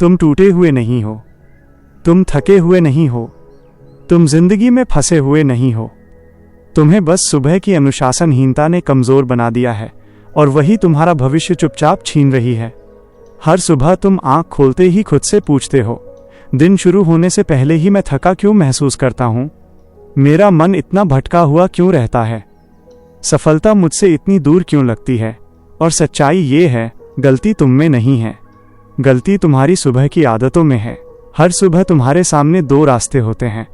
तुम टूटे हुए नहीं हो, तुम थके हुए नहीं हो, तुम जिंदगी में फंसे हुए नहीं हो। तुम्हें बस सुबह की अनुशासनहीनता ने कमजोर बना दिया है और वही तुम्हारा भविष्य चुपचाप छीन रही है। हर सुबह तुम आंख खोलते ही खुद से पूछते हो, दिन शुरू होने से पहले ही मैं थका क्यों महसूस करता हूं? मेरा मन इतना भटका हुआ क्यों रहता है? सफलता मुझसे इतनी दूर क्यों लगती है? और सच्चाई ये है, गलती तुम में नहीं है, गलती तुम्हारी सुबह की आदतों में है। हर सुबह तुम्हारे सामने दो रास्ते होते हैं,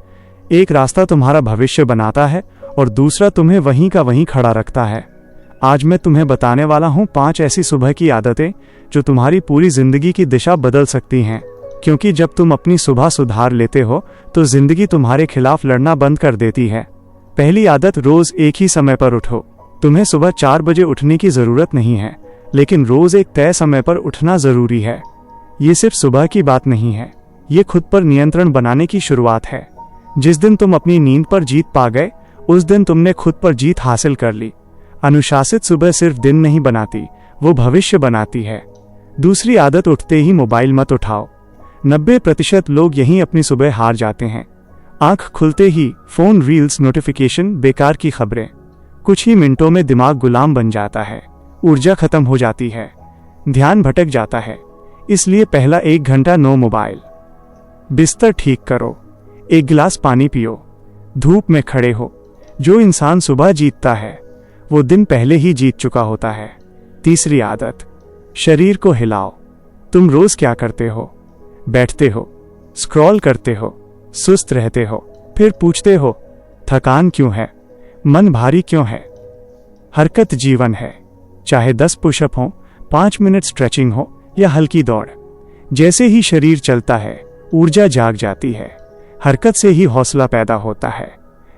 एक रास्ता तुम्हारा भविष्य बनाता है और दूसरा तुम्हें वहीं का वहीं खड़ा रखता है। आज मैं तुम्हें बताने वाला हूं 5 ऐसी सुबह की आदतें जो तुम्हारी पूरी जिंदगी की दिशा बदल सकती हैं। क्योंकि जब तुम अपनी सुबह सुधार लेते हो तो जिंदगी तुम्हारे खिलाफ लड़ना बंद कर देती है। पहली आदत, रोज एक ही समय पर उठो। तुम्हें सुबह 4 बजे उठने की जरूरत नहीं है, लेकिन रोज एक तय समय पर उठना जरूरी है। ये सिर्फ सुबह की बात नहीं है, ये खुद पर नियंत्रण बनाने की शुरुआत है। जिस दिन तुम अपनी नींद पर जीत पा गए, उस दिन तुमने खुद पर जीत हासिल कर ली। अनुशासित सुबह सिर्फ दिन नहीं बनाती, वो भविष्य बनाती है। दूसरी आदत, उठते ही मोबाइल मत उठाओ। 90% लोग यहीं अपनी सुबह हार जाते हैं। आंख खुलते ही फोन, रील्स, नोटिफिकेशन, बेकार की खबरें। कुछ ही मिनटों में दिमाग गुलाम बन जाता है, ऊर्जा खत्म हो जाती है, ध्यान भटक जाता है। इसलिए पहला 1 घंटा नो मोबाइल। बिस्तर ठीक करो, एक गिलास पानी पियो, धूप में खड़े हो। जो इंसान सुबह जीतता है वो दिन पहले ही जीत चुका होता है। तीसरी आदत, शरीर को हिलाओ। तुम रोज क्या करते हो? बैठते हो, स्क्रॉल करते हो, सुस्त रहते हो, फिर पूछते हो थकान क्यों है, मन भारी क्यों है? हरकत जीवन है, चाहे 10 पुशअप हो, 5 मिनट स्ट्रेचिंग हो या हल्की दौड़। जैसे ही शरीर चलता है, ऊर्जा जाग जाती है। हरकत से ही हौसला पैदा होता है,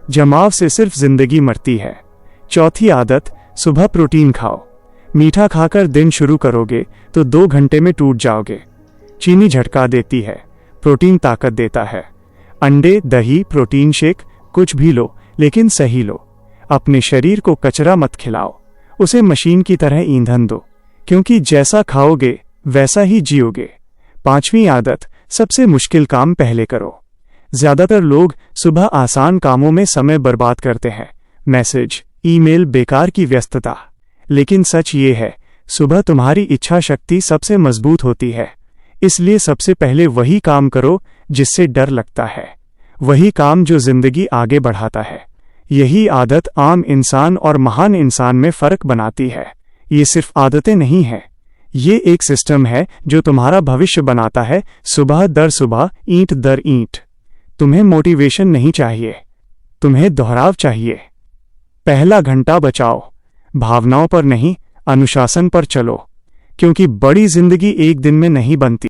जमाव से सिर्फ जिंदगी मरती है। चौथी आदत, सुबह प्रोटीन खाओ। मीठा खाकर दिन शुरू करोगे तो 2 घंटे में टूट जाओगे। चीनी झटका देती है, प्रोटीन ताकत देता है। अंडे, दही, प्रोटीन शेक, कुछ भी लो, लेकिन सही लो। अपने शरीर को कचरा मत खिलाओ, उसे मशीन की तरह ईंधन दो, क्योंकि जैसा खाओगे वैसा ही जियोगे। 5वीं आदत, सबसे मुश्किल काम पहले करो। ज्यादातर लोग सुबह आसान कामों में समय बर्बाद करते हैं, मैसेज, ईमेल, बेकार की व्यस्तता। लेकिन सच ये है, सुबह तुम्हारी इच्छा शक्ति सबसे मजबूत होती है। इसलिए सबसे पहले वही काम करो जिससे डर लगता है, वही काम जो जिंदगी आगे बढ़ाता है। यही आदत आम इंसान और महान इंसान में फर्क बनाती है। ये सिर्फ आदतें नहीं है, ये एक सिस्टम है जो तुम्हारा भविष्य बनाता है, सुबह दर सुबह, ईंट दर ईंट। तुम्हें मोटिवेशन नहीं चाहिए, तुम्हें दोहराव चाहिए। पहला घंटा बचाओ, भावनाओं पर नहीं, अनुशासन पर चलो, क्योंकि बड़ी जिंदगी एक दिन में नहीं बनती।